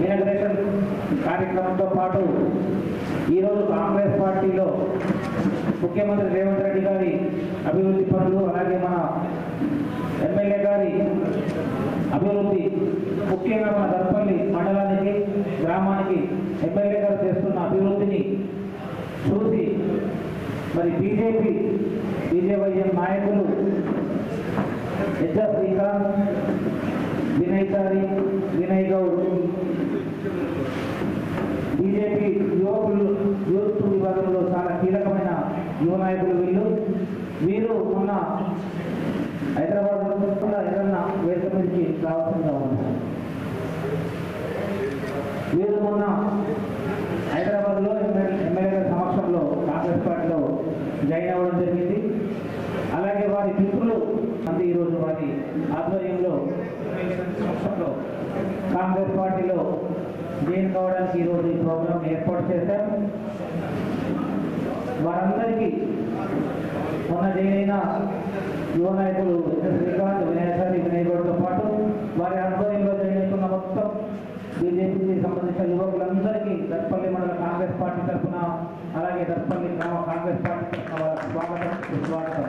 Inauguration కార్యక్రమంతో పాటు ఈరోజు కాంగ్రెస్ పార్టీలో ముఖ్యమంత్రి రేవంత్ రెడ్డి గారి అభివృద్ధి పనులు, అలాగే మన ఎమ్మెల్యే గారి అభివృద్ధి, ముఖ్యంగా మన దర్పల్లి మండలానికి గ్రామానికి ఎమ్మెల్యే గారు చేస్తున్న అభివృద్ధిని చూసి మరి బీజేవైఎం నాయకులు HR Srikanth, Vinay Goud, BJP youth విభాగంలో చాలా కీలకమైన యువ నాయకులు వీరు మొన్న హైదరాబాద్ ఏదన్నా వేదిక నుంచి రావాల్సిందిగా ఉన్నారు. వీరు మొన్న హైదరాబాద్లో ఎమ్మెల్యే గారి సమక్షంలో కాంగ్రెస్ పార్టీలో జాయిన్ అవ్వడం జరిగింది. అలాగే వారి మిత్రులు అంటే ఈరోజు వారి ఆధ్వర్యంలో సమక్షంలో కాంగ్రెస్ పార్టీలో జాయిన్ కావడానికి ఈరోజు ఈ ప్రోగ్రాం ఏర్పాటు చేశాం. వారందరికీ మొన్న జాయిన్ అయిన యువ నాయకులు శ్రీకాంత్, వినయ్ గౌడ్తో పాటు వారి ఆధ్వర్యంలో జాయిన్ అవుతున్న మొత్తం బీజేపీకి సంబంధించిన యువకులందరికీ దర్పల్లి మండల కాంగ్రెస్ పార్టీ తరఫున, అలాగే దర్పల్లి గ్రామ కాంగ్రెస్ పార్టీ తరఫున స్వాగతం.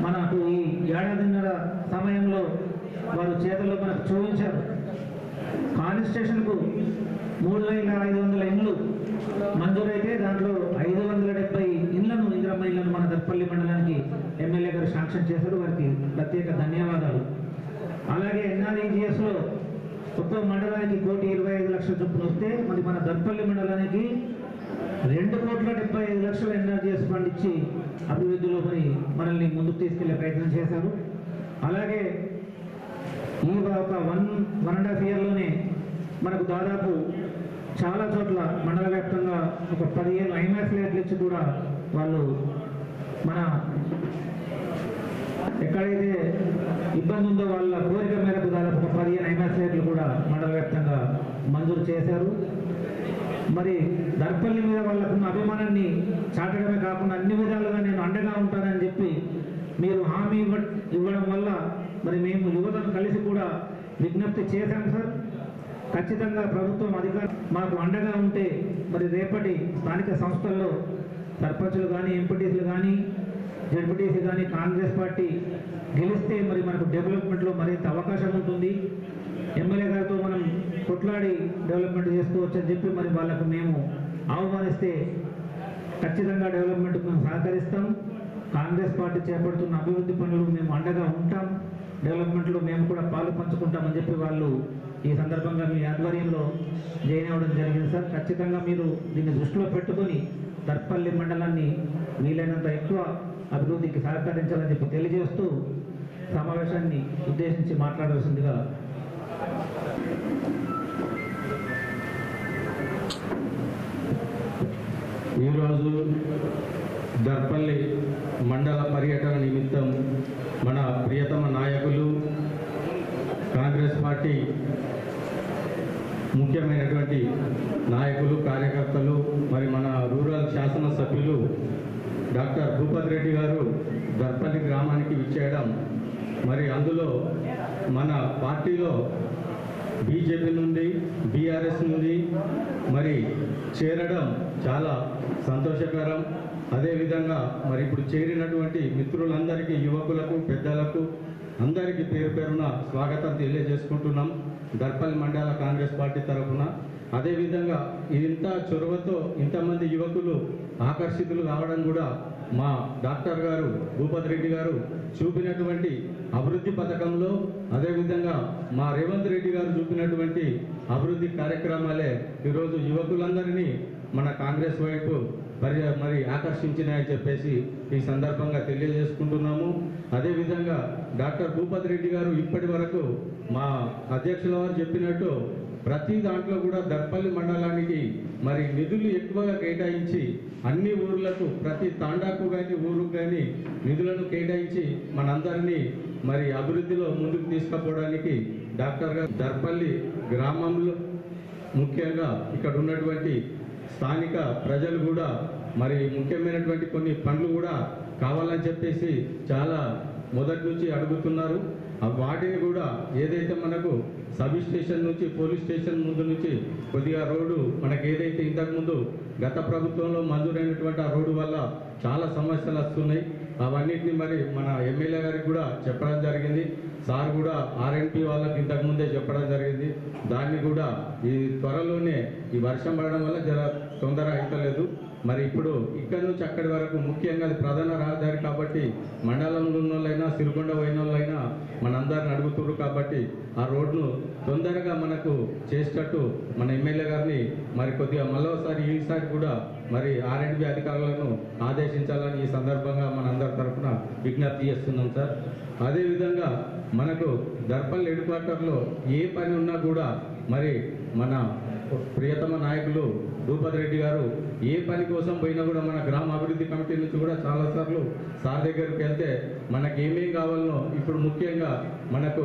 మనకు ఈ ఏడాదిన్నర సమయంలో వారు చేతుల్లో మనకు చూపించారు. కాన్స్టిట్యూషన్కు 3,500 ఇండ్లు మంజూరైతే దాంట్లో 570 ఇండ్లను ఇందిరమ్మ ఇళ్లను మన దర్పల్లి మండలానికి ఎమ్మెల్యే గారు శాంక్షన్ చేశారు. వారికి ప్రత్యేక ధన్యవాదాలు. అలాగే ఎన్ఆర్ఈజిఎస్లో ఒక్కో మండలానికి 1,25,00,000 చొప్పున వస్తే మరి మన దర్పల్లి మండలానికి 2,75,00,000 ఎన్ఆర్జిఎస్ ఫండ్ ఇచ్చి అభివృద్ధిలో మరి మనల్ని ముందుకు తీసుకెళ్లే ప్రయత్నం చేశారు. అలాగే ఈ ఒక 1.5 ఇయర్లోనే మనకు దాదాపు చాలా చోట్ల మండల వ్యాప్తంగా ఒక 15 ఐమాక్స్ థియేటర్లు ఇచ్చి కూడా వాళ్ళు మన ఎక్కడైతే ఇబ్బంది ఉందో వాళ్ళ కోరిక మేరకు దాదాపు ఒక 15 ఐమాక్స్ థియేటర్లు కూడా మండల వ్యాప్తంగా మంజూరు చేశారు. మరి దర్పల్లి మీద వాళ్ళకున్న అభిమానాన్ని చాటడమే కాకుండా అన్ని విధాలుగా నేను అండగా ఉంటానని చెప్పి మీరు హామీ ఇవ్వడం వల్ల మరి మేము యువతను కలిసి కూడా విజ్ఞప్తి చేశాం సార్. ఖచ్చితంగా ప్రభుత్వం అధికారులు మాకు అండగా ఉంటే మరి రేపటి స్థానిక సంస్థల్లో సర్పంచులు కానీ ఎంపీటీసీలు కానీ జడ్పీటీసీ కానీ కాంగ్రెస్ పార్టీ గెలిస్తే మరి మనకు డెవలప్మెంట్లో మరింత అవకాశం ఉంటుంది. ఎమ్మెల్యే గారితో మనం కొట్లాడి డెవలప్మెంట్ చేసుకోవచ్చు అని చెప్పి మరి వాళ్ళకు మేము ఆహ్వానిస్తే ఖచ్చితంగా డెవలప్మెంట్కు మేము సహకరిస్తాం. కాంగ్రెస్ పార్టీ చేపడుతున్న అభివృద్ధి పనులు మేము అండగా ఉంటాం, డెవలప్మెంట్లో మేము కూడా పాలు పంచుకుంటామని చెప్పి వాళ్ళు ఈ సందర్భంగా మీ ఆధ్వర్యంలో జాయిన్ అవ్వడం జరిగింది సార్. ఖచ్చితంగా మీరు దీన్ని దృష్టిలో పెట్టుకొని దర్పల్లి మండలాన్ని వీలైనంత ఎక్కువ అభివృద్ధికి సహకరించాలని చెప్పి తెలియజేస్తూ సమావేశాన్ని ఉద్దేశించి మాట్లాడవలసిందిగా ఈరోజు దర్పల్లి మండల పర్యటన నిమిత్తం మన ప్రియతమ నాయకులు కాంగ్రెస్ పార్టీ ముఖ్యమైనటువంటి నాయకులు కార్యకర్తలు మరి మన రూరల్ శాసనసభ్యులు డాక్టర్ భూపతి రెడ్డి గారు దర్పల్లి గ్రామానికి విచ్చేయడం మరి అందులో మన పార్టీలో బీజేపీ నుండి బీఆర్ఎస్ నుండి మరి చేరడం చాలా సంతోషకరం. అదేవిధంగా మరి ఇప్పుడు చేరినటువంటి మిత్రులందరికీ యువకులకు పెద్దలకు అందరికీ పేరు పేరున స్వాగతం తెలియజేసుకుంటున్నాం దర్పల్లి మండల కాంగ్రెస్ పార్టీ తరఫున. అదేవిధంగా ఇంత చొరవతో ఇంతమంది యువకులు ఆకర్షితులు కావడం కూడా మా డాక్టర్ గారు భూపతి రెడ్డి గారు చూపినటువంటి అభివృద్ధి పథకంలో అదేవిధంగా మా రేవంత్ రెడ్డి గారు చూపినటువంటి అభివృద్ధి కార్యక్రమాలే ఈరోజు యువకులందరినీ మన కాంగ్రెస్ వైపు మరి ఆకర్షించినాయని చెప్పేసి ఈ సందర్భంగా తెలియజేసుకుంటున్నాము. అదేవిధంగా డాక్టర్ భూపతి రెడ్డి గారు ఇప్పటి వరకు మా అధ్యక్షుల వారు చెప్పినట్టు ప్రతి దాంట్లో కూడా దర్పల్లి మండలానికి మరి నిధులు ఎక్కువగా కేటాయించి అన్ని ఊర్లకు ప్రతి తాండాకు కానీ ఊరుకు కానీ నిధులను కేటాయించి మనందరినీ మరి అభివృద్ధిలో ముందుకు తీసుకుపోవడానికి డాక్టర్ గారు దర్పల్లి గ్రామంలో ముఖ్యంగా ఇక్కడ ఉన్నటువంటి స్థానిక ప్రజలు కూడా మరి ముఖ్యమైనటువంటి కొన్ని పనులు కూడా కావాలని చెప్పేసి చాలా మొదటి నుంచి అడుగుతున్నారు. వాటిని కూడా ఏదైతే మనకు సబ్ స్టేషన్ నుంచి పోలీస్ స్టేషన్ ముందు నుంచి కొద్దిగా రోడ్డు మనకి ఏదైతే ఇంతకుముందు గత ప్రభుత్వంలో మంజూరైనటువంటి ఆ రోడ్డు వల్ల చాలా సమస్యలు వస్తున్నాయి. అవన్నిటిని మరి మన ఎమ్మెల్యే గారికి కూడా చెప్పడం జరిగింది. సార్ కూడా ఆర్ఎన్పి వాళ్ళకి ఇంతకుముందే చెప్పడం జరిగింది. దాన్ని కూడా ఈ త్వరలోనే ఈ వర్షం పడడం వల్ల జర తొందర అయితలేదు. మరి ఇప్పుడు ఇక్కడి నుంచి అక్కడి వరకు ముఖ్యంగా అది ప్రధాన రహదారి కాబట్టి మండలంలో ఉన్న వాళ్ళైనా సిరికొండ పోయిన వాళ్ళైనా మనందరిని అడుగుతున్నారు కాబట్టి ఆ రోడ్ను తొందరగా మనకు చేసేటట్టు మన ఎమ్మెల్యే గారిని మరి కొద్దిగా మరోసారి ఈసారి కూడా మరి ఆర్ఎండ్బి అధికారులను ఆదేశించాలని ఈ సందర్భంగా మనందరి తరఫున విజ్ఞప్తి చేస్తున్నాం సార్. అదేవిధంగా మనకు దర్పల్లి హెడ్ క్వార్టర్లో ఏ పని ఉన్నా కూడా మరి మన ప్రియతమ నాయకులు భూపతి రెడ్డి గారు ఏ పని కోసం పోయినా కూడా మన గ్రామ అభివృద్ధి కమిటీ నుంచి కూడా చాలాసార్లు సార్ దగ్గరికి వెళ్తే మనకి ఏమేం కావాలనో ఇప్పుడు ముఖ్యంగా మనకు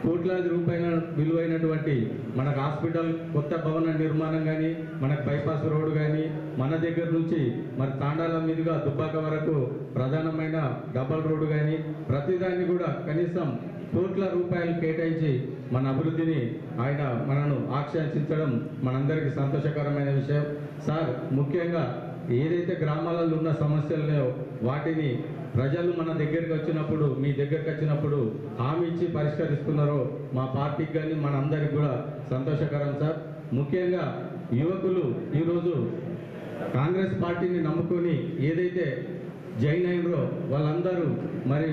కోట్లాది రూపాయల విలువైనటువంటి మనకు హాస్పిటల్ కొత్త భవన నిర్మాణం కానీ మనకు బైపాస్ రోడ్డు కానీ మన దగ్గర నుంచి మరి తాండాల మీదుగా దుబ్బాక వరకు ప్రధానమైన డబల్ రోడ్డు కానీ ప్రతిదాన్ని కూడా కనీసం కోట్ల రూపాయలు కేటాయించి మన అభివృద్ధిని ఆయన మనను ఆకాంక్షించడం మనందరికీ సంతోషకరమైన విషయం. సార్ ముఖ్యంగా ఏదైతే గ్రామాలలో ఉన్న సమస్యలున్నాయో వాటిని ప్రజలు మన దగ్గరికి వచ్చినప్పుడు, మీ దగ్గరికి వచ్చినప్పుడు హామీ ఇచ్చి పరిష్కరిస్తున్నారో మా పార్టీకి కానీ మనందరికి కూడా సంతోషకరం సార్. ముఖ్యంగా యువకులు ఈరోజు కాంగ్రెస్ పార్టీని నమ్ముకొని ఏదైతే జాయిన్ అయినరో వాళ్ళందరూ మరి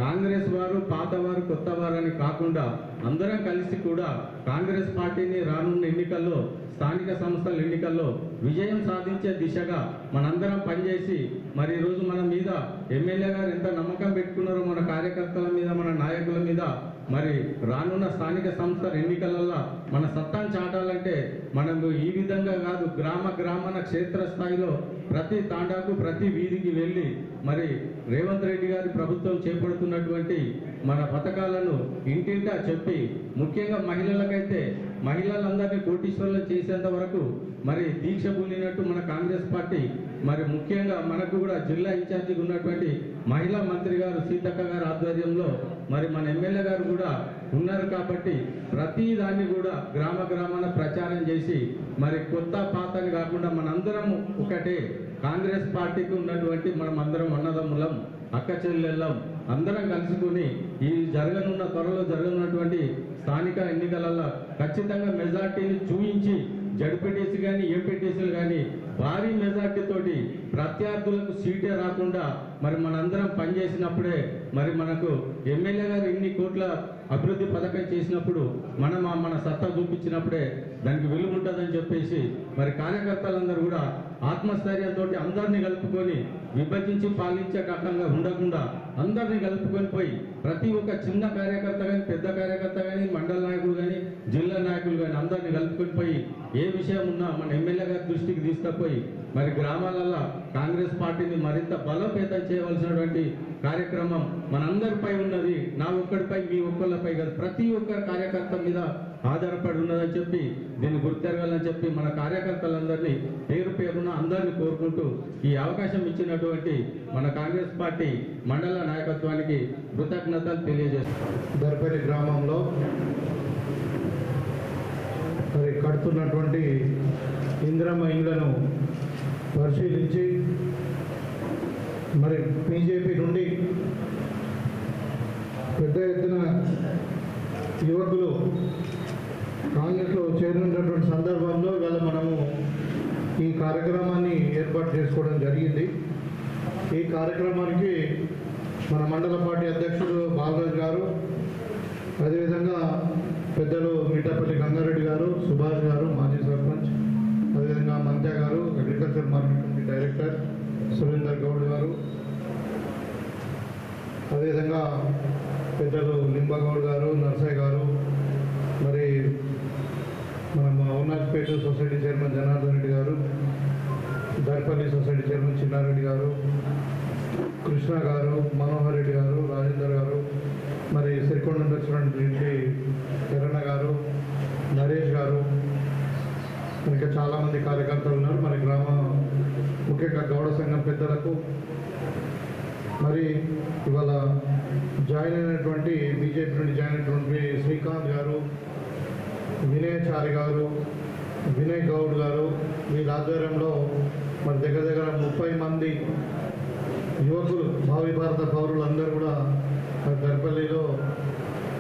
కాంగ్రెస్ వారు పాతవారు కొత్తవారు అని కాకుండా అందరం కలిసి కూడా కాంగ్రెస్ పార్టీని రానున్న ఎన్నికల్లో, స్థానిక సంస్థల ఎన్నికల్లో విజయం సాధించే దిశగా మనందరం పనిచేసి మరి ఈరోజు మన మీద ఎమ్మెల్యే గారు ఎంత నమ్మకం పెట్టుకున్నారో మన కార్యకర్తల మీద, మన నాయకుల మీద, మరి రానున్న స్థానిక సంస్థల ఎన్నికలలో మన సత్తాను చాటాలంటే మనం ఈ విధంగా కాదు, గ్రామాన క్షేత్రస్థాయిలో ప్రతి తాండాకు ప్రతి వీధికి వెళ్ళి మరి రేవంత్ రెడ్డి గారి ప్రభుత్వం చేపడుతున్నటువంటి మన పథకాలను ఇంటింటా చెప్పి, ముఖ్యంగా మహిళలకైతే మహిళలందరినీ కోటీశ్వరులు చేసేంత వరకు మరి దీక్ష పూనినట్టు మన కాంగ్రెస్ పార్టీ మరి ముఖ్యంగా మనకు కూడా జిల్లా ఇన్ఛార్జిగా ఉన్నటువంటి మహిళా మంత్రి గారు సీతక్క గారి ఆధ్వర్యంలో మరి మన ఎమ్మెల్యే గారు కూడా ఉన్నారు కాబట్టి ప్రతి దాన్ని కూడా గ్రామాన ప్రచారం చేసి మరి కొత్త పాతని కాకుండా మనందరం ఒకటే కాంగ్రెస్ పార్టీకి ఉన్నటువంటి మనం అందరం అన్నదమ్ములం, అక్క చెల్లెళ్ళం, అందరం కలుసుకుని ఈ త్వరలో జరగనున్నటువంటి స్థానిక ఎన్నికలలో ఖచ్చితంగా మెజార్టీని చూపించి జడ్పీటీసీ కానీ ఎంపీటీసీలు కానీ భారీ మెజార్టీ తోటి ప్రత్యర్థులకు సీటే రాకుండా మరి మనందరం పనిచేసినప్పుడే మరి మనకు ఎమ్మెల్యే గారు ఇన్ని కోట్ల అభివృద్ధి పథకం చేసినప్పుడు మన సత్తా చూపించినప్పుడే దానికి విలువ ఉంటుందని చెప్పేసి మరి కార్యకర్తలందరూ కూడా ఆత్మస్థైర్యంతో అందరినీ కలుపుకొని విభజించి పాలించే రకంగా ఉండకుండా అందరినీ కలుపుకొని పోయి ప్రతి ఒక్క చిన్న కార్యకర్త కానీ పెద్ద కార్యకర్త కానీ మండల నాయకులు కానీ జిల్లా నాయకులు కానీ అందరినీ కలుపుకొని పోయి ఏ విషయం ఉన్నా మన ఎమ్మెల్యే గారి దృష్టికి తీసుకుపోయి మరి గ్రామాలలో కాంగ్రెస్ పార్టీని మరింత బలోపేతం చేయవలసినటువంటి కార్యక్రమం మనందరిపై ఉన్నది. నా ఒక్కడిపై మీ ఒక్కళ్ళపై కాదు, ప్రతి ఒక్క కార్యకర్త మీద ఆధారపడి ఉన్నదని చెప్పి దీన్ని గుర్తెరగాలని చెప్పి మన కార్యకర్తలందరినీ పేరున అందరినీ కోరుకుంటూ ఈ అవకాశం ఇచ్చినటువంటి మన కాంగ్రెస్ పార్టీ మండల నాయకత్వానికి కృతజ్ఞతలు తెలియజేస్తాం. దర్పల్లి గ్రామంలో మరి కడుతున్నటువంటి ఇందిరమ్మ ఇండ్లను పరిశీలించి మరి బీజేపీ నుండి పెద్ద ఎత్తున యువకులు కాంగ్రెస్లో చేరినటువంటి సందర్భంలో ఇవాళ మనము ఈ కార్యక్రమాన్ని ఏర్పాటు చేసుకోవడం జరిగింది. ఈ కార్యక్రమానికి మన మండల పార్టీ అధ్యక్షుడు బాలరాజు గారు, అదేవిధంగా పెద్దలు మిఠాపల్లి గంగారెడ్డి గారు, సుభాష్ గారు మాజీ సర్పంచ్, అదేవిధంగా మంత్య గారు agriculture market committee director, Surender Goud గారు, అదేవిధంగా పెద్దలు లింబగౌడ్ గారు, నర్సయ్య గారు, మరి మన అవునాజ్పేట సొసైటీ చైర్మన్ జనార్దన్ రెడ్డి గారు, దర్పల్లి సొసైటీ చైర్మన్ చిన్నారెడ్డి గారు, కృష్ణ గారు, మనోహర్ రెడ్డి గారు, రాజేందర్ గారు, మరి సిరికొండ రెస్టారెంట్ నుండి కిరణ్ గారు, నరేష్ గారు, ఇంకా చాలామంది కార్యకర్తలు ఉన్నారు. మరి ముఖ్యంగా గౌడ సంఘం పెద్దలకు, మరి ఇవాళ జాయిన్ అయినటువంటి బీజేపీ నుండి జాయిన్ అయినటువంటి శ్రీకాంత్ గారు, వినయచారి గారు, వినయ్ గౌడ్ గారు, వీళ్ళ ఆధ్వర్యంలో మరి దగ్గర 30 మంది యువకులు, భావి భారత పౌరులు అందరూ కూడా దర్పల్లిలో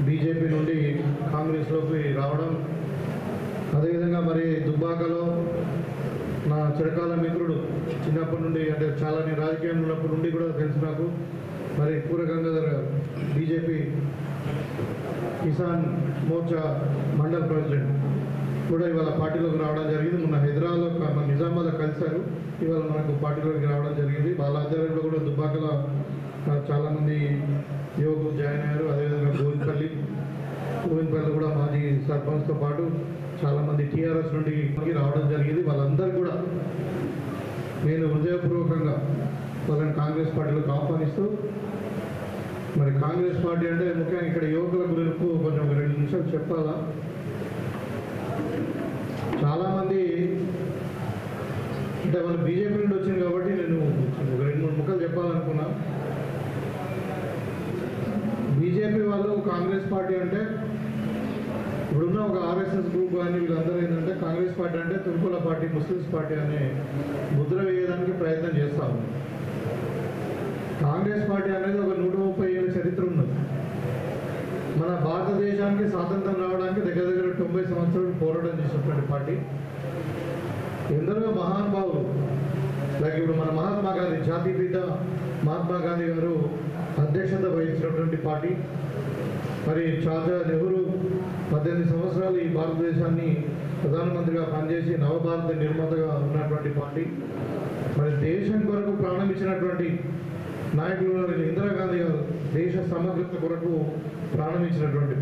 బీజేపీ నుండి కాంగ్రెస్లోకి రావడం, అదేవిధంగా మరి దుబ్బాకలో నా చిరకాల మిత్రుడు చిన్నప్పటి నుండి, అంటే చాలా నేను రాజకీయంలో ఉన్నప్పటి నుండి కూడా తెలుసు నాకు, మరి పూర గంగాధర్ గారు బీజేపీ కిసాన్ మోర్చా మండల్ ప్రెసిడెంట్ కూడా ఇవాళ పార్టీలోకి రావడం జరిగింది. మొన్న హైదరాబాద్లో మన నిజామాబాద్లో కలిశారు, ఇవాళ మనకు పార్టీలోకి రావడం జరిగింది. వాళ్ళ ఆధ్వర్యంలో కూడా దుబ్బాకలో చాలామంది యువకులు జాయిన్ అయ్యారు. అదేవిధంగా గోవిందపల్లి కూడా మాజీ సర్పంచ్తో పాటు చాలామంది టీఆర్ఎస్ నుండి రావడం జరిగింది. వాళ్ళందరూ కూడా నేను హృదయపూర్వకంగా వాళ్ళని కాంగ్రెస్ పార్టీలోకి ఆహ్వానిస్తూ, మరి కాంగ్రెస్ పార్టీ అంటే ముఖ్యంగా ఇక్కడ యువకుల గురించి కొంచెం 2 నిమిషాలు చెప్పాలా. చాలామంది అంటే వాళ్ళు బీజేపీ నుండి వచ్చింది కాబట్టి నేను 2-3 ముక్కలు చెప్పాలనుకున్నా. బీజేపీ వాళ్ళు కాంగ్రెస్ పార్టీ అంటే ఇప్పుడున్న ఒక ఆర్ఎస్ఎస్ గ్రూప్ కానీ వీళ్ళందరూ ఏంటంటే కాంగ్రెస్ పార్టీ అంటే తుర్కుల పార్టీ, ముస్లిమ్స్ పార్టీ అనే ముద్ర వేయడానికి ప్రయత్నం చేస్తాము. కాంగ్రెస్ పార్టీ అనేది ఒక 130 ఏళ్ళ చరిత్ర ఉన్నది. మన భారతదేశానికి స్వాతంత్రం రావడానికి దగ్గర దగ్గర 90 సంవత్సరాలు పోరాటం చేసినటువంటి పార్టీ. ఎందరో మహానుభావులు లైక్ ఇప్పుడు మన మహాత్మా గాంధీ, జాతిపిత మహాత్మా గాంధీ గారు అధ్యక్షత వహించినటువంటి పార్టీ. మరి చాచా నెహ్రూ 18 సంవత్సరాలు ఈ భారతదేశాన్ని ప్రధానమంత్రిగా పనిచేసి నవభారత నిర్మాతగా ఉన్నటువంటి పార్టీ. మరి దేశం కొరకు ప్రాణం ఇచ్చినటువంటి నాయకులు ఇందిరాగాంధీ గారు దేశ సమగ్రత కొరకు ప్రాణం ఇచ్చినటువంటి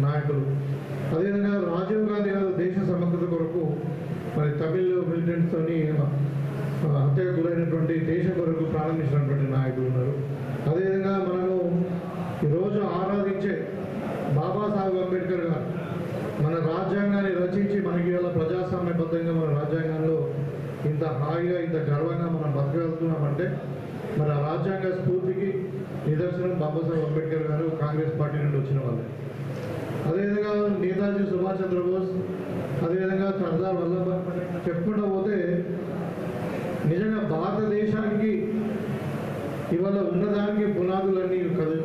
నాయకులు. అదేవిధంగా రాజీవ్ గాంధీ గారు దేశ సమగ్రత కొరకు మరి తమిళ్ మిలిటెంట్స్తో హత్యకు గురైనటువంటి దేశం కొరకు ప్రారంభించినటువంటి నాయకులు ఉన్నారు. అదేవిధంగా మనము ఈరోజు ఆరాధించే బాబాసాహెబ్ అంబేద్కర్ గారు మన రాజ్యాంగాన్ని రచించి మనకి ఇలా ప్రజాస్వామ్యబద్ధంగా మన రాజ్యాంగంలో ఇంత హాయిగా ఇంత గర్వంగా మనం బతకగలుగుతున్నామంటే మన రాజ్యాంగ స్ఫూర్తికి నిదర్శనం బాబాసాహెబ్ అంబేద్కర్ గారు కాంగ్రెస్ పార్టీ నుండి వచ్చిన వాళ్ళే. అదేవిధంగా నేతాజీ సుభాష్ చంద్రబోస్, అదేవిధంగా సర్దార్ వల్లభాయ్ పటేల్ చెప్పుకుంటూ పోతే నిజంగా భారతదేశానికి ఇవాళ ఉన్నదానికి పునాదులన్నీ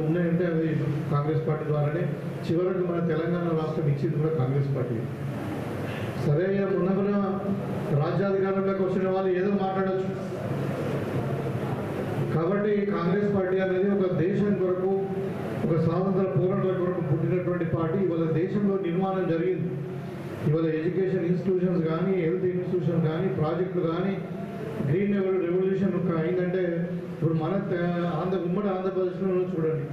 ఉన్నాయంటే అది కాంగ్రెస్ పార్టీ ద్వారానే. చివరికి మన తెలంగాణ రాష్ట్రం ఇచ్చింది కూడా కాంగ్రెస్ పార్టీ. సరే ఉన్న రాజ్యాధికారంలోకి వచ్చిన వాళ్ళు ఏదో మాట్లాడచ్చు. కాబట్టి కాంగ్రెస్ పార్టీ అనేది ఒక దేశం కొరకు, ఒక స్వాతంత్ర పోరాటాల కొరకు పుట్టినటువంటి పార్టీ. ఇవాళ దేశంలో నిర్మాణం జరిగింది. ఇవాళ ఎడ్యుకేషన్ ఇన్స్టిట్యూషన్స్ కానీ, హెల్త్ ఇన్స్టిట్యూషన్ కానీ, ప్రాజెక్టులు కానీ, గ్రీన్ రెవల్యూషన్ అయిందంటే ఇప్పుడు మన ఉమ్మడి ఆంధ్రప్రదేశ్లో చూడండి,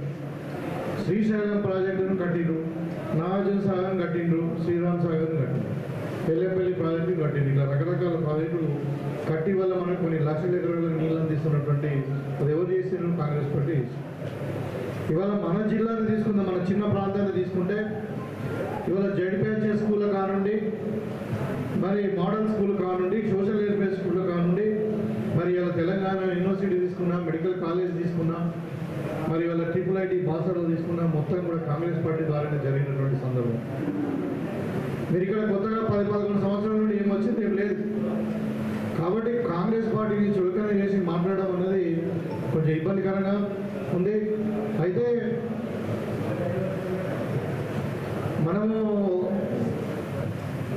శ్రీశైలం ప్రాజెక్టును కట్టిండ్రు, నాగార్జున సాగర్ కట్టిండ్రు, శ్రీరామ్ సాగర్ని కట్టిండ్రు, పెళ్ళపల్లి ప్రాజెక్టు కట్టిండ్రు. ఇలా రకరకాల ప్రాజెక్టులు కట్టి వల్ల మనకు కొన్ని లక్షల ఎకరాల నీళ్ళు అందిస్తున్నటువంటి అది ఎవరు చేసిన కాంగ్రెస్ పార్టీ. ఇవాళ మన జిల్లాని తీసుకుందాం, మన చిన్న ప్రాంతాన్ని తీసుకుంటే ఇవాళ జెడ్పీహెచ్ఎస్ స్కూల్ కానుండి, మరి మోడల్ స్కూల్ కానుండి, సోషల్ వెల్ఫేర్ స్కూల్ కానుండి, మరి ఇలా తెలంగాణ యూనివర్సిటీ తీసుకున్నా, మెడికల్ కాలేజ్ తీసుకున్నా, మరి ఇవాళ IIIT బాసరలో తీసుకున్నా, మొత్తం కూడా కాంగ్రెస్ పార్టీ ద్వారానే జరిగినటువంటి సందర్భం. మీరు ఇక్కడ కొత్తగా 10-11 సంవత్సరాల నుండి ఏం వచ్చింది ఏం లేదు. కాబట్టి కాంగ్రెస్ పార్టీని చులకన చేసి మాట్లాడడం అనేది కొంచెం ఇబ్బందికరంగా ఉంది. అయితే మనము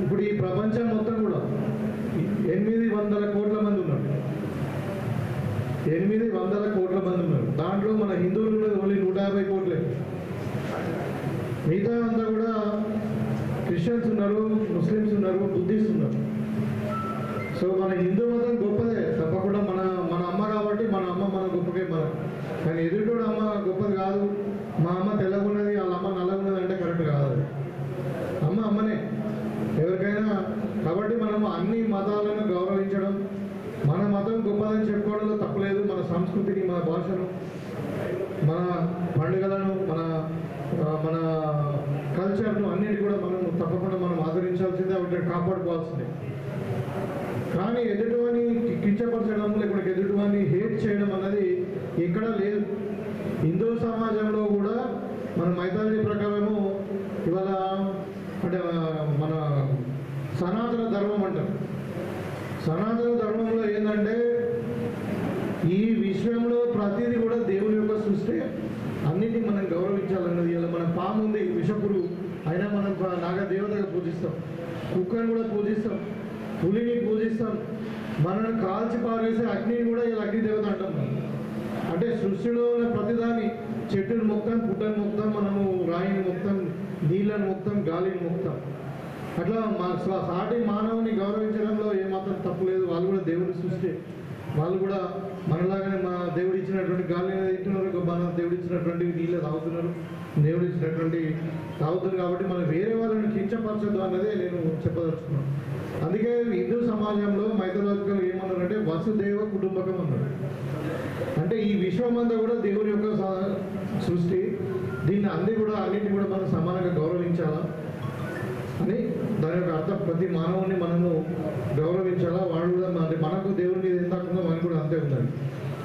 ఇప్పుడు ఈ ప్రపంచం మొత్తం కూడా 800 కోట్ల మంది ఉన్నారు. 800 కోట్ల మంది ఉన్నారు. దాంట్లో మన హిందువులు కూడా ఓన్లీ 150 కోట్లే. మిగతా అంతా కూడా క్రిస్టియన్స్ ఉన్నారు, ముస్లిమ్స్ ఉన్నారు, బుద్ధిస్ట్ ఉన్నారు. సో మన హిందూ మతం గొప్పదే తప్పకుండా. మన అమ్మ కాబట్టి మన అమ్మ మన గొప్పకే మనం. కానీ ఎదుటోడు అమ్మ గొప్పది కాదు. మా అమ్మ తెల్లగున్నది, వాళ్ళ అమ్మ నల్లగున్నది అంటే కరెక్ట్ కాదు. అమ్మ అమ్మనే ఎవరికైనా. కాబట్టి మనం అన్ని మతాలను గౌరవించడం, మన మతం గొప్పదని చెప్పుకోవడంలో తప్పలేదు. మన సంస్కృతిని, మన భాషను, మన పండుగలను, మన కల్చర్ను అన్నిటి కూడా మనం తప్పకుండా మనం ఆదరించాల్సిందే, వాటిని కాపాడుకోవాల్సిందే. కానీ ఎదుటివాన్ని కించపరచడం, లేకపోతే ఎదుటివాన్ని హేట్ చేయడం అన్నది ఎక్కడా లేదు. హిందూ సమాజంలో కూడా మన మైథాలజీ ప్రకారము ఇవాళ అంటే మన సనాతన ధర్మం అంటారు. సనాతన ధర్మంలో ఏంటంటే ఈ విశ్వంలో ప్రతిదీ కూడా దేవుని యొక్క సృష్టి, అన్నిటిని మనం గౌరవించాలన్నది. ఇలా మన పాము ఉంది, విషపురు, అయినా మనం నాగదేవతగా పూజిస్తాం, కుక్కను కూడా పూజిస్తాం, పులిని పూజిస్తాం, మనల్ని కాల్చి పారేసే అగ్నిని కూడా ఇలా అగ్ని దేవత అంటాం. అంటే సృష్టిలో ఉన్న ప్రతిదాన్ని, చెట్టును మొత్తం, పుట్టను మొత్తం, మనము రాయిని మొత్తం, నీళ్ళను మొత్తం, గాలిని మొత్తం. అట్లా మా సాటి మానవుని గౌరవించడంలో ఏమాత్రం తప్పు లేదు. వాళ్ళు కూడా దేవుడి సృష్టి, వాళ్ళు కూడా మనలాగానే మా దేవుడు ఇచ్చినటువంటి గాలిని తింటున్నారు, మన దేవుడు ఇచ్చినటువంటి నీళ్ళు తాగుతున్నారు, దేవుడు ఇచ్చినటువంటి తాగుతున్నారు. కాబట్టి మనం వేరే వాళ్ళని కించపరచద్దు అన్నదే నేను చెప్పదలుచుకున్నాను. అందుకే హిందూ సమాజంలో మైథలాజికల్ ఏమన్నారంటే వసుదేవ కుటుంబకం అన్నారు. అంటే ఈ విశ్వమంతా కూడా దేవుని యొక్క సృష్టి, దీన్ని అన్నిటిని కూడా మనం సమానంగా గౌరవించాలా అని దాని యొక్క అర్థం. ప్రతి మానవుని మనము గౌరవించాలా, వాడు కూడా మనకు దేవుని మీద ఎంత ఉందో మనకు కూడా అంతే ఉండాలి.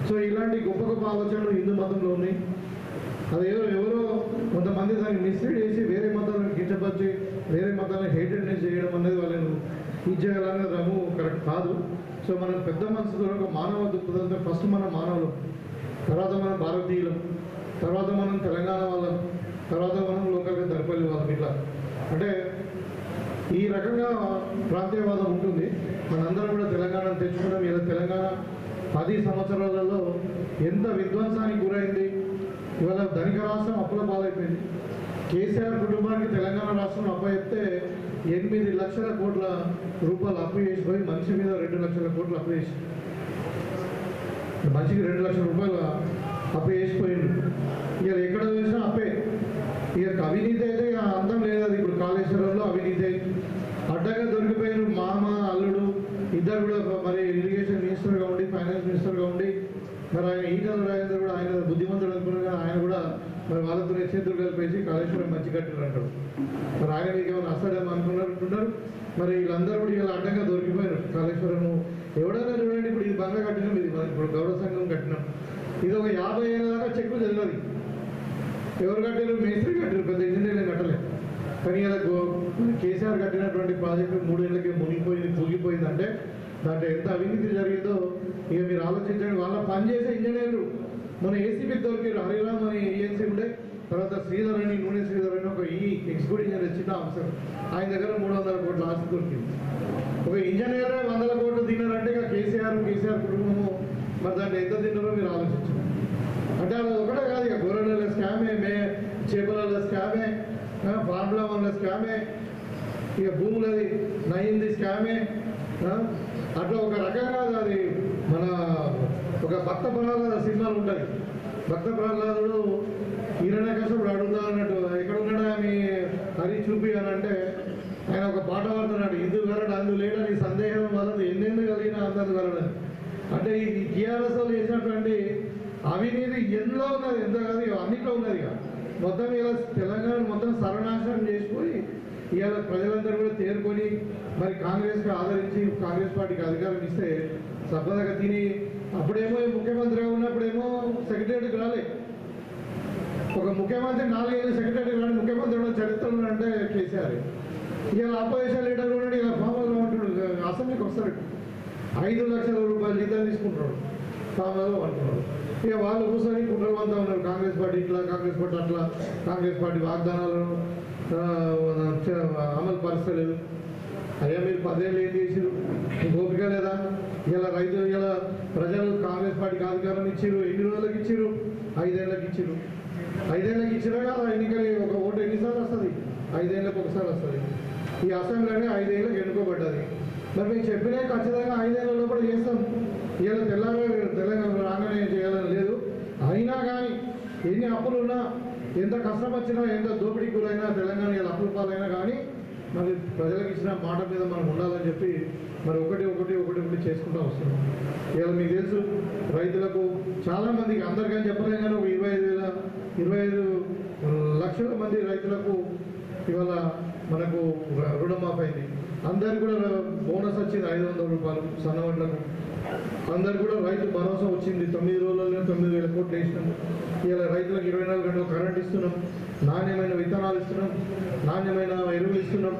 సో ఇలాంటి గొప్ప గొప్ప ఆలోచనలు హిందూ మతంలో ఉన్నాయి. అది ఎవరో కొంతమంది దాన్ని మిస్లీడ్ చేసి వేరే మతాలను కించపరిచి వేరే మతాలను హేటెడ్నెస్ చేయడం అనేది వాళ్ళను ఇచ్చేయాలనే రము కరెక్ట్ కాదు. సో మనం పెద్ద మనసుతో ఒక మానవ దృక్పథంతో ఫస్ట్ మన మానవులు తర్వాత మనం భారతీయులం, తర్వాత మనం తెలంగాణ వాళ్ళం, తర్వాత మనం లోకల్గా దర్పల్లి వాళ్ళం. ఇట్లా అంటే ఈ రకంగా ప్రాంతీయవాదం ఉంటుంది. మనందరం కూడా తెలంగాణను తెచ్చుకున్నాం. ఇలా తెలంగాణ 10 సంవత్సరాలలో ఎంత విధ్వంసానికి గురైంది. ఇవాళ ధనిక రాష్ట్రం అప్పుల పాలైపోయింది. కేసీఆర్ కుటుంబానికి తెలంగాణ రాష్ట్రం అప్పచెప్తే 8 లక్షల కోట్ల రూపాయలు అప్పు చేసిపోయి మనిషి మీద 2 లక్షల కోట్లు అప్పు చేసి, మనిషికి 2 లక్షల రూపాయలు అప్పు చేసిపోయింది. ఇక ఎక్కడ చూసినా అప్పే. ఇక అవినీతి అయితే అందం లేదు. అది ఇప్పుడు కాళేశ్వరంలో అవినీతి అడ్డగా దొరికిపోయిన మామ అల్లుడు ఇద్దరు కూడా మరి ఇరిగేషన్ మినిస్టర్గా ఉండి, ఫైనాన్స్ మినిస్టర్గా ఉండి, మరి ఆయన ఈటల రాజేందర్ కూడా ఆయన బుద్ధిమంతుడు అనుకున్నారు కానీ ఆయన కూడా మరి వాళ్ళతో చేతులు కలిపేసి కాళేశ్వరం మంచి కట్టారు అంటారు. మరి ఆయన మీకు ఏమైనా వస్తాడేమో అనుకున్నారు. మరి వీళ్ళందరూ కూడా ఇలా అడ్డంగా దొరికిపోయారు. కాళేశ్వరము ఎవడైనా చూడండి, ఇప్పుడు ఇది బంగా కట్టినాం, ఇది ఇప్పుడు గౌరవ సంఘం కట్టినాం, ఇది ఒక 50 ఏళ్ళ దాకా చెక్కు చదివినది. ఎవరు కట్టారు? మేస్త్రి కట్టారు, పెద్ద ఇంజనీర్లు కట్టలేదు. కానీ ఇలా కేసీఆర్ కట్టినటువంటి ప్రాజెక్టు 3 ఏళ్ళకి ముగిపోయింది అంటే దాంట్లో ఎంత అవినీతి జరిగిందో ఇక మీరు ఆలోచించండి. వాళ్ళ పనిచేసే ఇంజనీర్లు మన ఏసీబీ దొరికారు. హరిరామ్ అని ఏఎన్సీ ఉండే, తర్వాత శ్రీధర్ అని నూనె శ్రీధర్ అని ఒక ఎగ్జిక్యూటివ్ ఇంజనీర్ చిన్న ఆఫీసర్, ఆయన దగ్గర 300 కోట్ల ఆస్తి దొరికింది. ఒక ఇంజనీర్ 100 కోట్లు తిన్నారంటే ఇక కేసీఆర్ కుటుంబము మరి దాంట్లో ఎంత తిన్నారో మీరు ఆలోచించండి. అంటే అది ఒకటే కాదు, ఇక గొర్రెల స్కామే, చేపల స్కామే, ఫార్ములా వన్ల స్కామే, ఇక భూములది నయింది స్కామే. అట్లా ఒక రకంగా అది మన ఒక భక్త ప్రహ్లాద సినిమాలు ఉంటాయి. భక్త ప్రహ్లాదుడు హిరణ్యకశిపుడు అడుగుతా అన్నట్టు, ఎక్కడ ఉన్నాడా మీ హరి చూపి అని అంటే ఆయన ఒక పాట పాడుతున్నాడు, ఇందుకు వెళ్ళడు అందు లేడని సందేహం వాళ్ళది ఎన్నెందు కలిగినా అంతకు వెళ్ళడని. అంటే ఈ టీఆర్ఎస్ వాళ్ళు చేసినటువంటి అవినీతి ఎందులో ఉన్నది, ఎంత కాదు అన్నిట్లో ఉన్నది. ఇక మొత్తం ఇలా తెలంగాణ మొత్తం సర్వనాశనం చేసిపోయి ఇవాళ ప్రజలందరూ కూడా తేరుకొని మరి కాంగ్రెస్కి ఆదరించి కాంగ్రెస్ పార్టీకి అధికారం ఇస్తే సభ్యతగా తిని, అప్పుడేమో ముఖ్యమంత్రిగా ఉన్నప్పుడేమో సెక్రటరీకి రాలే. ఒక ముఖ్యమంత్రి 4 ఏళ్ళు సెక్రటరీ రాని ముఖ్యమంత్రి ఉన్న చరిత్రలో అంటే కేసీఆర్. ఇవాళ అపోజిషన్ లీడర్ ఉన్నాడు, ఇలా ఫామ్లో ఉంటున్నాడు, అసెంబ్లీకి వస్తాడు, 5 లక్షల రూపాయలు జీతం తీసుకుంటున్నాడు, ఫామ్లో అంటున్నాడు. ఇక వాళ్ళు కూర్చొని కుట్రలు అంతా ఉన్నారు, కాంగ్రెస్ పార్టీ ఇట్లా, కాంగ్రెస్ పార్టీ అట్లా, కాంగ్రెస్ పార్టీ వాగ్దానాలను అమలు పరచలేదు. అయ్యా మీరు 10 ఏళ్ళు ఏం చేసారు? ఓపిక లేదా? ఇలా రైతులు ఇలా ప్రజలు కాంగ్రెస్ పార్టీకి అధికారం ఇచ్చారు. ఎన్ని రోజులకు ఇచ్చారు? 5 ఏళ్ళకి ఇచ్చారు. 5 ఏళ్ళకి ఇచ్చినా కదా ఎన్నికలు ఒక ఓటు ఎన్నిసార్లు వస్తుంది? 5 ఏళ్ళకి ఒకసారి వస్తుంది. ఈ అసెంబ్లీనే 5 ఏళ్ళకి ఎన్నుకోబడ్డది. మరి మేము చెప్పినా ఖచ్చితంగా 5 ఏళ్ళ లోపల చేస్తాం. ఇలా తెలంగాణ రాగానే చేయాలని లేదు. అయినా కానీ ఎన్ని అప్పులు ఉన్నా, ఎంత కష్టం వచ్చినా, ఎంత దోపిడీ గురైనా, తెలంగాణ ఇలా అప్పుల పాలైనా కానీ మరి ప్రజలకు ఇచ్చిన మాట మీద మనం ఉండాలని చెప్పి మరి ఒకటి చేసుకుంటూ వస్తున్నాం. ఇవాళ మీకు తెలుసు రైతులకు చాలామందికి, అందరికని చెప్పలేం కానీ ఒక 25 లక్షల మంది రైతులకు ఇవాళ మనకు రుణమాఫీ అయింది. అందరికి కూడా బోనస్ వచ్చింది 500 రూపాయలు సన్నవడ్లకు. అందరికి కూడా రైతు భరోసా వచ్చింది. 9 రోజుల్లో 9,000 కోట్లు వేసినాము. ఇలా రైతులకు 24 గంటలు కరెంట్ ఇస్తున్నాం, నాణ్యమైన విత్తనాలు ఇస్తున్నాం, నాణ్యమైన ఎరువులు ఇస్తున్నాం.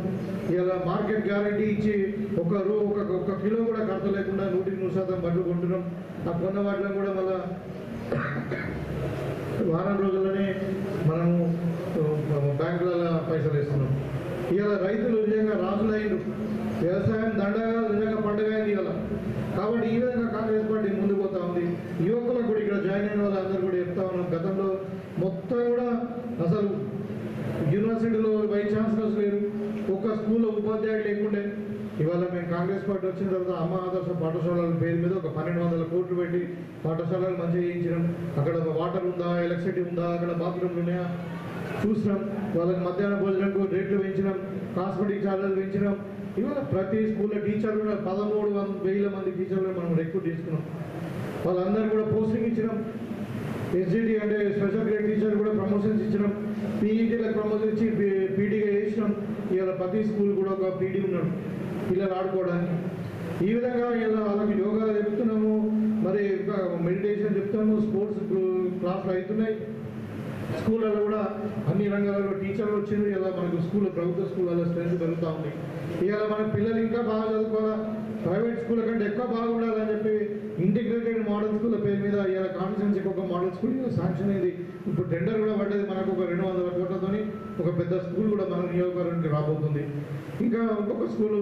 ఇలా మార్కెట్ గ్యారంటీ ఇచ్చి ఒక కిలో కూడా ఖర్చు లేకుండా 100% బడ్లు కొంటున్నాం. ఆ కొన్న వాటిలో కూడా మళ్ళా వారం రోజుల్లోనే మనము బ్యాంకులలో పైసలు ఇస్తున్నాం. ఇవాళ రైతులు నిజంగా రాజులైండు. వ్యవసాయం దండగా నిజంగా పండుగ అయింది ఇవాళ. కాబట్టి ఈ విధంగా కాంగ్రెస్ పార్టీ ముందుకు పోతా ఉంది. యువకులకు కూడా ఇక్కడ జాయిన్ అయిన వాళ్ళందరూ కూడా చెప్తా ఉన్నాం, గతంలో మొత్తం కూడా అసలు యూనివర్సిటీలో వైస్ ఛాన్సలర్స్ లేరు, ఒక్క స్కూల్లో ఉపాధ్యాయులు లేకుండే. ఇవాళ మేము కాంగ్రెస్ పార్టీ వచ్చిన తర్వాత అమ్మ ఆదర్శ పాఠశాలల పేరు మీద ఒక 1200 కోట్లు పెట్టి పాఠశాలలు మంచిగా చేయించడం. అక్కడ వాటర్ ఉందా, ఎలక్ట్రిసిటీ ఉందా, అక్కడ బాత్రూమ్లు ఉన్నాయా చూసినాం. వాళ్ళకి మధ్యాహ్న భోజనంకు రేట్లు పెంచినాం, కాస్మెటిక్ ఛార్జీలు పెంచినాం. ఇవాళ ప్రతి స్కూల్లో టీచర్లు కూడా 13,000 మంది టీచర్లు మనం రిక్రూట్ చేసుకున్నాం. వాళ్ళందరూ కూడా పోస్టింగ్ ఇచ్చినాం. ఎస్జిటి అంటే స్పెషల్ గ్రేడ్ టీచర్ కూడా ప్రమోషన్స్ ఇచ్చినాం. పీఈటీలకు ప్రమోషన్ ఇచ్చి పీడీగా చేసినాం. ఇవాళ ప్రతి స్కూల్ కూడా ఒక పీడీ ఉన్నాడు పిల్లలు ఆడుకోవడానికి. ఈ విధంగా ఇలా వాళ్ళకి యోగా చెప్తున్నాము, మరి మెడిటేషన్ చెప్తాము, స్పోర్ట్స్ క్లాసులు అవుతున్నాయి. స్కూళ్ళలో కూడా అన్ని రంగాలలో టీచర్లు వచ్చింది. ఇలా మనకు ప్రభుత్వ స్కూళ్ళలో స్ట్రెంత్ పెరుగుతూ ఉంది. ఇవాళ మన పిల్లలు ఇంకా బాగా చదువుకోవాలా, ప్రైవేట్ స్కూల్ కంటే ఎక్కువ బాగుండాలని చెప్పి ఇంటిగ్రేటెడ్ మోడల్ స్కూల్ పేరు మీద ఇలా కాన్స్టిట్యున్సీకి ఒక మోడల్ స్కూల్ శాంక్షన్ అయింది. ఇప్పుడు టెండర్ కూడా పడ్డది. మనకు ఒక 200 కోట్లతో ఒక పెద్ద స్కూల్ కూడా మన నియోజకవర్గానికి రాబోతుంది. ఇంకా ఇంకొక స్కూల్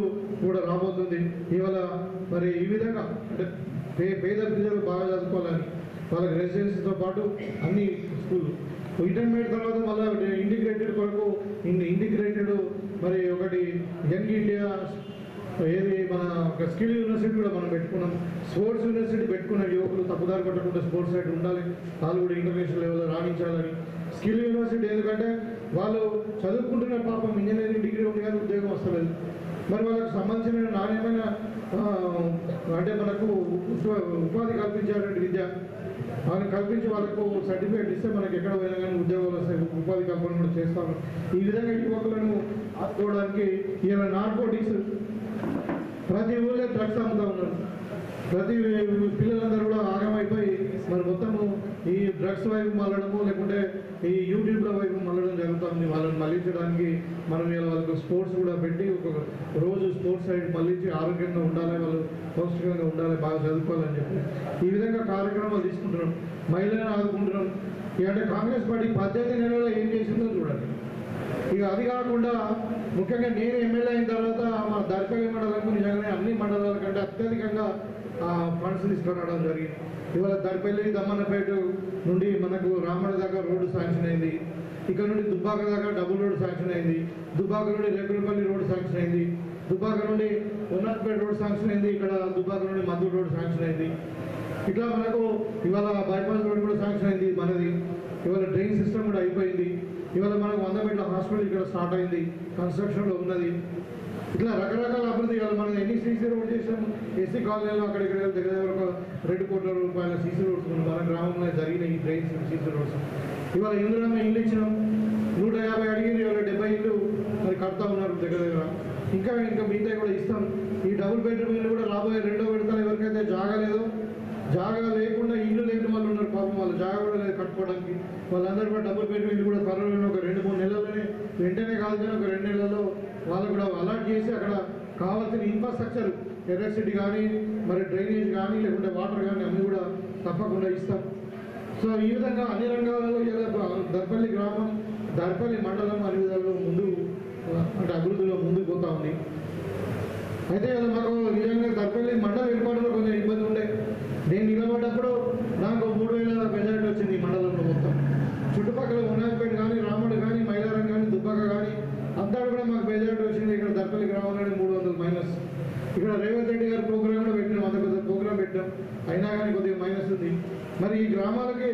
కూడా రాబోతుంది. ఇవాళ మరి ఈ విధంగా అంటే పేద ప్రజలు బాగా చదువుకోవాలని వాళ్ళకి రెసిడెన్సీతో పాటు అన్ని స్కూళ్ళు ఇంటర్మీడియట్ తర్వాత మళ్ళీ ఇంటిగ్రేటెడ్ కొరకు ఇంటిగ్రేటెడ్ మరి ఒకటి యంగ్ ఇండియా ఏది మన ఒక స్కిల్ యూనివర్సిటీ కూడా మనం పెట్టుకున్నాం. స్పోర్ట్స్ యూనివర్సిటీ పెట్టుకున్న యువకులు తప్పుదారి పట్టకుండా స్పోర్ట్స్ సైడ్ ఉండాలి, వాళ్ళు కూడా ఇంటర్నేషనల్ లెవెల్లో రాణించాలని. స్కిల్ యూనివర్సిటీ ఎందుకంటే వాళ్ళు చదువుకుంటున్న పాపం ఇంజనీరింగ్ డిగ్రీ ఉంది కానీ ఉద్యోగం వస్తలేదు. మరి వాళ్ళకి సంబంధించిన నాణ్యమైన అంటే మనకు ఉపాధి కల్పించాలంటే విద్య వాళ్ళని కల్పించి వాళ్ళకు సర్టిఫికేట్ ఇస్తే మనకి ఎక్కడ పోయినా కానీ ఉద్యోగాలు వస్తాయి, ఉపాధి కల్పన కూడా చేస్తాము. ఈ విధంగా యువకులను ఆదుకోవడానికి ఇలా నార్కోటిక్స్ ప్రతి ఊళ్ళో డ్రగ్స్ అమ్ముతూ ఉన్నారు. ప్రతి పిల్లలందరూ కూడా ఆగమైపోయి మరి మొత్తము ఈ డ్రగ్స్ వైపు మళ్ళడము లేకుంటే ఈ యూట్యూబ్ల వైపు మళ్ళడం జరుగుతుంది. వాళ్ళని మళ్ళించడానికి మనం ఇలా వాళ్ళకు స్పోర్ట్స్ కూడా పెట్టి ఒక రోజు స్పోర్ట్స్ సైడ్ మళ్ళించి ఆరోగ్యంగా ఉండాలి, వాళ్ళు పౌష్టికంగా ఉండాలి, బాగా చదువుకోవాలని చెప్పి ఈ విధంగా కార్యక్రమాలు తీసుకుంటున్నాం. మహిళలను ఆదుకుంటున్నాం. అంటే కాంగ్రెస్ పార్టీ 18 నెలల్లో ఏం చేసిందో చూడండి. ఇక అది కాకుండా ముఖ్యంగా నేను ఎమ్మెల్యే అయిన తర్వాత మా దర్పల్లి మండలంకు నిజంగానే అన్ని మండలాల కంటే అత్యధికంగా ఫండ్స్ తీసుకురావడం జరిగింది. ఇవాళ దర్పల్లి దమ్మన్నపేట నుండి మనకు రామణ దాకా రోడ్డు శాంక్షన్ అయింది. ఇక్కడ నుండి దుబ్బాక దాకా డబుల్ రోడ్ శాంక్షన్ అయింది. దుబ్బాక నుండి రేకులపల్లి రోడ్ శాంక్షన్ అయింది. దుబ్బాక నుండి ఉన్నపేట రోడ్ శాంక్షన్ అయింది. ఇక్కడ దుబ్బాక నుండి మద్దూరు రోడ్ శాంక్షన్ అయింది. ఇట్లా మనకు ఇవాళ బైపాస్ రోడ్ కూడా శాంక్షన్ అయింది మనది. ఇవాళ డ్రైన్ సిస్టమ్ కూడా అయిపోయింది. ఇవాళ మనకు 100 బెడ్ల హాస్పిటల్ ఇక్కడ స్టార్ట్ అయింది, కన్స్ట్రక్షన్లో ఉన్నది. ఇట్లా రకరకాల అభివృద్ధి ఇవాళ మనం ఎన్ని సీసీ రోడ్ చేసాము. ఎస్సీ కాలనీలో అక్కడిక్కడ దగ్గర ఒక 2 కోట్ల రూపాయల సీసీ రోడ్స్ మన గ్రామంలో జరిగిన ఈ డ్రైన్స్ సీసీ రోడ్స్. ఇవాళ ఇందులో ఇల్లు ఇచ్చినాం. 150 అడిగింది, ఇవాళ 70 ఇల్లు మరి కడతా ఉన్నారు దగ్గర. ఇంకా మిగతా కూడా ఇస్తాం. ఈ డబుల్ బెడ్రూమ్ ఇల్లు కూడా రాబోయే 2వ విడతలో ఎవరికైతే జాగా లేదో, జాగా లేకుండా ఇల్లు లేని వాళ్ళు ఉన్నారు పాపం, వాళ్ళు జాగా కూడా లేదు కట్టుకోవడానికి. వాళ్ళందరూ కూడా డబుల్ బెడ్రూమ్ ఇల్లు కూడా త్వరలో ఒక 2-3 నెలల్లోనే, వెంటనే కాదు కానీ ఒక 2 నెలల్లో వాళ్ళు కూడా అలాట్ చేసి అక్కడ కావాల్సిన ఇన్ఫ్రాస్ట్రక్చర్ ఎలక్ట్రిసిటీ కానీ మరి డ్రైనేజ్ కానీ లేకుంటే వాటర్ కానీ అన్నీ కూడా తప్పకుండా ఇస్తాం. సో ఈ విధంగా అన్ని రంగాలలో దర్పల్లి గ్రామం, దర్పల్లి మండలం అన్ని విధాల్లో ముందు అంటే అభివృద్ధిలో ముందుకు పోతా ఉంది. అయితే మాకు నిజంగా దర్పల్లి మండలం ఏర్పాటులో కొంచెం ఇబ్బంది ఉండే. నేను నిలబడ్డప్పుడు నాకు 3000 మెజారిటీ వచ్చింది ఈ మండలంలో మొత్తం. చుట్టుపక్కల ఉన్నాయపేట కానీ, రాముడు కానీ, మైలారం కానీ, దుబ్బాక కానీ అంతా కూడా మాకు మెజారిటీ వచ్చింది. ఇక్కడ దర్పల్లి గ్రామంలోనే 300 మైనస్. ఇక్కడ రేవంత్ రెడ్డి గారి ప్రోగ్రామ్ కూడా పెట్టినాం, అంత కొద్దిగా ప్రోగ్రామ్ పెట్టాం, అయినా కానీ కొద్దిగా మైనస్ ఉంది. మరి ఈ గ్రామాలకి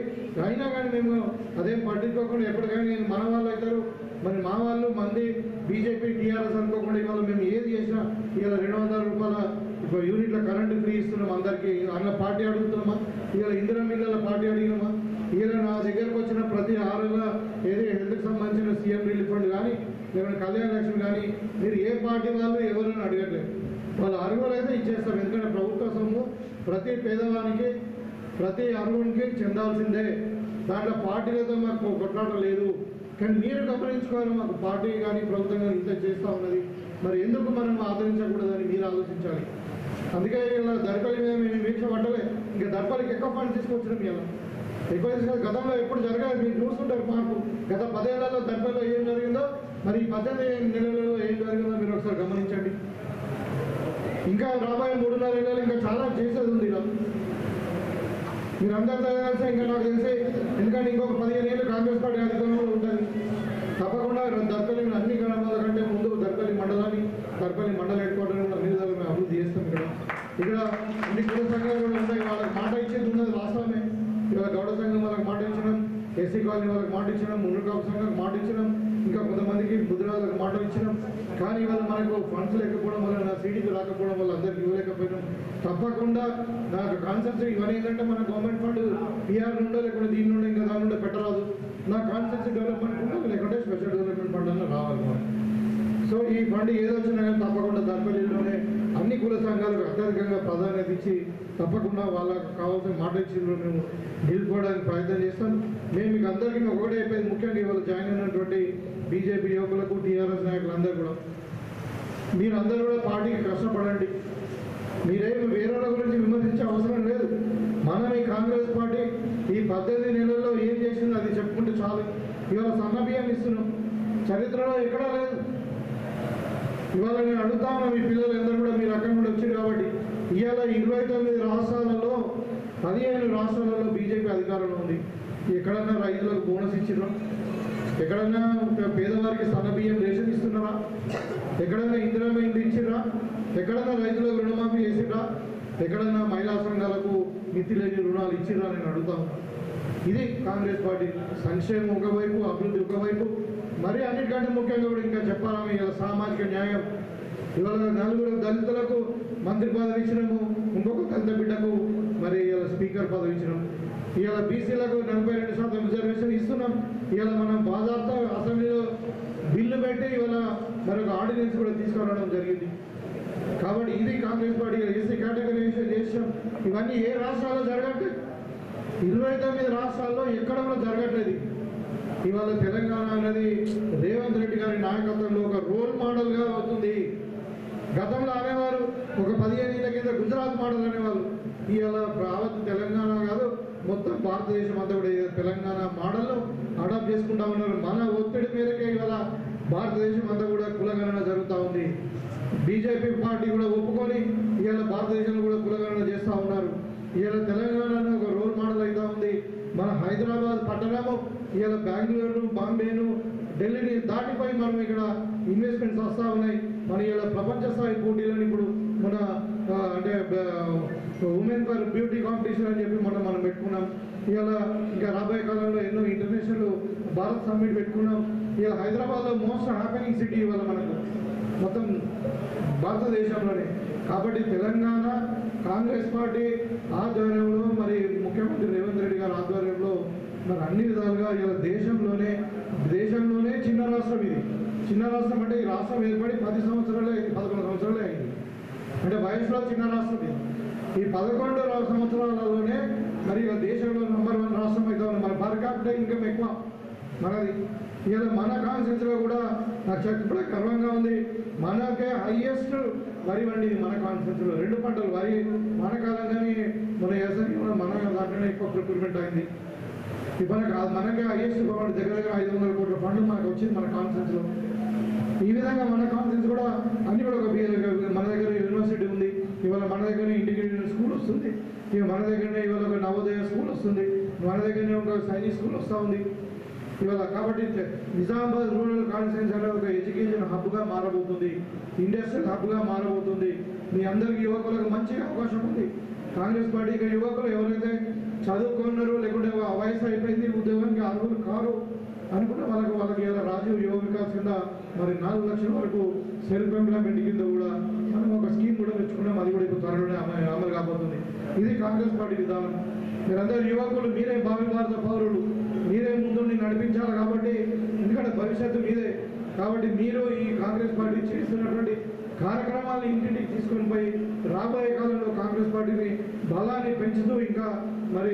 అయినా కానీ మేము అదేం పట్టించుకోకుండా ఎప్పటికైనా మన వాళ్ళు అవుతారు, మరి మా వాళ్ళు మంది బీజేపీ టీఆర్ఎస్ అనుకోకుండా ఇవాళ మేము ఏది చేసినా ఇవాళ 200 రూపాయల ఇప్పుడు యూనిట్ల కరెంటు ఫ్రీ ఇస్తున్నాం అందరికీ. అన్న పార్టీ అడుగుతున్నామా? ఇవాళ ఇందిరా మిల్లల పార్టీ అడిగినామా? ఇవాళ నా దగ్గరకు వచ్చిన ప్రతి 6 ఏదో హెల్త్కి సంబంధించిన సీఎం రిలీఫ్ ఫండ్ కానీ లేకుంటే కళ్యాణ లక్ష్మి కానీ మీరు ఏ పార్టీ వాళ్ళు ఎవరైనా అడగట్లేదు. వాళ్ళు అర్హులు అయితే ఇచ్చేస్తాం. ఎందుకంటే ప్రభుత్వ సొమ్ము ప్రతి పేదవానికి ప్రతి అర్హునికి చెందాల్సిందే. దాంట్లో పార్టీలతో మాకు కొట్లాట లేదు. కానీ మీరు గమనించుకోవాలి, మాకు పార్టీ కానీ ప్రభుత్వం కానీ ఇంత చేస్తూ ఉన్నది, మరి ఎందుకు మనం ఆదరించకూడదని మీరు ఆలోచించాలి. అందుకే ఇలా దర్పల్లి మీద మేము వీక్ష పట్టలే. ఇంకా దర్పల్లికి ఎక్కువ ఫండ్ తీసుకొచ్చినాం. ఇలా ఎక్కువ తీసుకొని గతంలో ఎప్పుడు జరగాలి మీరు చూస్తుంటారు మార్పు. గత 10 ఏళ్లలో దర్పల్లిలో ఏం జరిగిందో మరి ఈ 18 నెలలలో ఏం జరిగిందో మీరు ఒకసారి గమనించండి. ఇంకా రాబోయే 3.5 ఏళ్ళు ఇంకా చాలా చేసేది ఉంది. ఇలా మీరు అందరితో కలిసి ఇంకా నాకు తెలిసి ఎందుకంటే ఇంకొక 15 ఏళ్ళు కాంగ్రెస్ పార్టీ అధికారంలో ఉంటుంది. తప్పకుండా దర్పల్లి అన్ని గ్రామాల కంటే ముందు దర్పల్లి మండలాన్ని, దర్పల్లి మండల హెడ్ క్వార్టర్ కూడా అన్ని విధాలుగా మేము అభివృద్ధి చేస్తాం. ఇక్కడ అన్ని కుల సంఘాలు కూడా ఉంటాయి. వాళ్ళకి మాట ఇచ్చేది ఉన్నది వాస్తవమే. ఇవాళ గౌడ సంఘం వాళ్ళకి మాట ఇచ్చినాం, ఎస్సీ కాలనీ వాళ్ళకి మాట ఇచ్చినాం, మునుకాపు సంఘానికి మాట ఇచ్చినాం, ఇంకా కొంతమందికి ముద్రాలకు మాట ఇచ్చినాం. కానీ ఇవాళ మనకు ఫండ్స్ లేకపోవడం వల్ల, నా సీడీకి రాకపోవడం వల్ల అందరికి ఇవ్వలేకపోయినాం. తప్పకుండా నాకు కాన్సెప్ట్స్ ఇవన్నీ ఏంటంటే మన గవర్నమెంట్ ఫండ్ పిఆర్ నుండో లేకుంటే దీని నుండి ఇంకా దాని నుండి పెట్టరాదు. నా కాన్సెప్ట్స్ డెవలప్మెంట్ ఫండ్ లేకుంటే స్పెషల్ డెవలప్మెంట్ ఫండ్ అన్న రావాలి మనం. సో ఈ ఫండ్ ఏదో వచ్చినా కానీ తప్పకుండా దర్పల్లిలోనే అన్ని కుల సంఘాలకు అత్యధికంగా ప్రాధాన్యత ఇచ్చి తప్పకుండా వాళ్ళకు కావాల్సిన మాట ఇచ్చిందో మేము గెలుపుకోవడానికి ప్రయత్నం చేస్తాం. మేము మీకు అందరికీ ఒకటే అయిపోయింది, ముఖ్యంగా ఇవాళ జాయిన్ అయినటువంటి బీజేపీ యువకులకు, టీఆర్ఎస్ నాయకులందరూ కూడా మీరందరూ కూడా పార్టీకి కష్టపడండి. మీరేమి వేరే గురించి విమర్శించే అవసరం లేదు. మనం ఈ కాంగ్రెస్ పార్టీ ఈ 18 నెలల్లో ఏం చేసిందో అది చెప్పుకుంటే చాలు. ఇవాళ సన్నబియ్యం ఇస్తున్నాం, చరిత్రలో ఎక్కడా లేదు. ఇవాళ నేను అడుగుతా ఉన్నా, మీ పిల్లలు అందరూ కూడా మీరు అక్కడ కూడా వచ్చారు కాబట్టి, ఇవాళ 29 రాష్ట్రాలలో 15 రాష్ట్రాలలో బీజేపీ అధికారంలో ఉంది. ఎక్కడన్నా రైతులకు బోనస్ ఇచ్చిర్రా? ఎక్కడన్నా పేదవారికి సన్నబియ్యం రేషన్ ఇస్తున్నారా? ఎక్కడన్నా ఇందిరమ్మ ఇంటి ఇచ్చిర్రా? ఎక్కడన్నా రైతులకు రుణమాఫీ చేసిర్రా? ఎక్కడన్నా మహిళా సంఘాలకు మితి లేని రుణాలు ఇచ్చిర్రా? నేను అడుగుతాను. ఇది కాంగ్రెస్ పార్టీ సంక్షేమం ఒకవైపు, అభివృద్ధి ఒకవైపు, మరి అన్నిటికంటే ముఖ్యంగా కూడా ఇంకా చెప్పాలని ఇలా సామాజిక న్యాయం. ఇవాళ 4 దళితులకు మంత్రి పదవి ఇచ్చినాము, ఇంకొక దళిత బిడ్డకు మరి ఇలా స్పీకర్ పదవి ఇచ్చినాం. ఇవాళ బీసీలకు 42% రిజర్వేషన్ ఇస్తున్నాం. ఇవాళ మనం బాధాప్త అసెంబ్లీలో బిల్లు పెట్టి ఇవాళ మరొక ఆర్డినెన్స్ కూడా తీసుకురావడం జరిగింది. కాబట్టి ఇది కాంగ్రెస్ పార్టీ ఎస్సీ కేటగిరైజేషన్ చేసాం. ఇవన్నీ ఏ రాష్ట్రాల్లో జరగట్లేదు, 29 రాష్ట్రాల్లో ఎక్కడ కూడా జరగట్లేదు. ఇవాళ తెలంగాణ అనేది రేవంత్ రెడ్డి గారి నాయకత్వంలో ఒక రోల్ మోడల్గా అవుతుంది. గతంలో అనేవారు, ఒక 15 ఏళ్ళ కింద గుజరాత్ మోడల్ అనేవాళ్ళు. ఇవాళ యావత్ తెలంగాణ కాదు, మొత్తం భారతదేశం అంతా కూడా తెలంగాణ మోడల్ను అడాప్ట్ చేసుకుంటా ఉన్నారు. మన ఒత్తిడి మేరకే ఇవాళ భారతదేశం అంతా కూడా కులగణన జరుగుతూ ఉంది. బీజేపీ పార్టీ కూడా ఒప్పుకొని ఇవాళ భారతదేశంలో కూడా కులగణన చేస్తూ ఉన్నారు. ఇవాళ తెలంగాణను ఒక రోల్ మోడల్ అవుతూ ఉంది. మన హైదరాబాద్ పట్టణము ఇవాళ బెంగళూరు, బాంబేను, ఢిల్లీని దాటిపోయి మనం ఇక్కడ ఇన్వెస్ట్మెంట్స్ వస్తూ ఉన్నాయి. మన ఇలా ప్రపంచ స్థాయి పోటీలను ఇప్పుడు మన అంటే ఉమెన్ ఫర్ బ్యూటీ కాంపిటీషన్ అని చెప్పి మనం పెట్టుకున్నాం. ఇవాళ ఇంకా రాబోయే కాలంలో ఎన్నో ఇంటర్నేషనల్ భారత్ సమ్మిట్ పెట్టుకున్నాం. ఇవాళ హైదరాబాద్లో మోస్ట్ హ్యాపెనింగ్ సిటీ ఇవాళ మనకు మొత్తం భారతదేశంలోనే. కాబట్టి తెలంగాణ కాంగ్రెస్ పార్టీ ఆధ్వర్యంలో, మరి ముఖ్యమంత్రి రేవంత్ రెడ్డి గారి ఆధ్వర్యంలో మరి అన్ని విధాలుగా ఇలా దేశంలోనే చిన్న రాష్ట్రం ఇది. చిన్న రాష్ట్రం అంటే ఈ రాష్ట్రం ఏర్పడి 10 సంవత్సరాలే అయింది, 11 సంవత్సరాలే అయింది. అంటే వయసులో చిన్న రాష్ట్రం ఇది. ఈ 11 సంవత్సరాలలోనే మరి దేశంలో నంబర్ 1 రాష్ట్రం అయితే ఉంది. మన పర్ క్యాపిటల్ ఇన్కమ్ ఎక్కువ మనది. ఇలా మన కాన్స్టిట్యూన్సీలో కూడా నాకు చెప్పడం గర్వంగా ఉంది. మనకే హైయెస్ట్ వరి వండి మన కాన్స్టిట్యూన్సీలో 2 పంటలు వరి మన కాలంగానే మన వ్యవసాయం మన దాంట్లోనే ఎక్కువ ప్రొక్యూర్మెంట్ అయింది. ఇప్పుడు మనకే హైయెస్ట్ దగ్గర 500 కోట్ల ఫండ్లు మనకు వచ్చింది మన కాన్స్టిట్యూన్సీలో. ఈ విధంగా మన కాన్స్టిట్యూన్సీ కూడా అన్ని కూడా మన దగ్గర యూనివర్సిటీ ఉంది. ఇవాళ మన దగ్గర ఇంటిగ్రేటెడ్ స్కూల్ వస్తుంది. ఇక మన దగ్గరనే ఇవాళ ఒక నవోదయ స్కూల్ వస్తుంది. మన దగ్గరనే ఒక సైనిక్ స్కూల్ వస్తూ ఉంది ఇవాళ. కాబట్టి నిజామాబాద్ రూరల్ కాన్స్టిట్యూన్సీ అనేది ఒక ఎడ్యుకేషన్ హబ్గా మారబోతుంది, ఇండస్ట్రియల్ హబ్గా మారబోతుంది. మీ అందరికీ యువకులకు మంచి అవకాశం ఉంది. కాంగ్రెస్ పార్టీకి యువకులు ఎవరైతే చదువుకున్నారు, లేకుంటే వయసు అయిపోయింది, ఉద్యోగానికి అర్హులు కారు అనుకుంటే వాళ్ళకి ఇలా రాజీవ్ యువ వికాస్ కింద మరి 4 లక్షల వరకు సెల్ఫ్ ఎంప్లాయ్మెంట్ కింద కూడా మనం ఒక స్కీమ్ కూడా తెచ్చుకున్నాం. అది కూడా ఇప్పుడు త్వరలోనే అమలు కాబోతుంది. ఇది కాంగ్రెస్ పార్టీ విధానం. మీరందరూ యువకులు, మీరే భావి భారత పౌరులు, మీరే ముందుండి నడిపించాలి. కాబట్టి ఎందుకంటే భవిష్యత్తు మీదే. కాబట్టి మీరు ఈ కాంగ్రెస్ పార్టీ చేస్తున్నటువంటి కార్యక్రమాలను ఇంటింటికి తీసుకొని పోయి రాబోయే కాలంలో కాంగ్రెస్ పార్టీని బలాన్ని పెంచుతూ ఇంకా మరి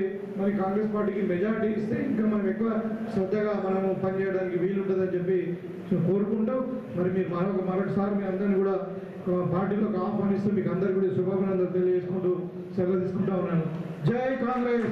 కాంగ్రెస్ పార్టీకి మెజారిటీ ఇస్తే ఇంకా మనం ఎక్కువ శ్రద్ధగా మనము పనిచేయడానికి వీలుంటుందని చెప్పి కోరుకుంటూ మరి మీరు మరొకసారి మీ అందరినీ కూడా పార్టీలోకి ఆహ్వానిస్తూ మీకు అందరికీ కూడా శుభాభినందనలు తెలియజేసుకుంటూ సెలవు తీసుకుంటా ఉన్నాను. జై కాంగ్రెస్.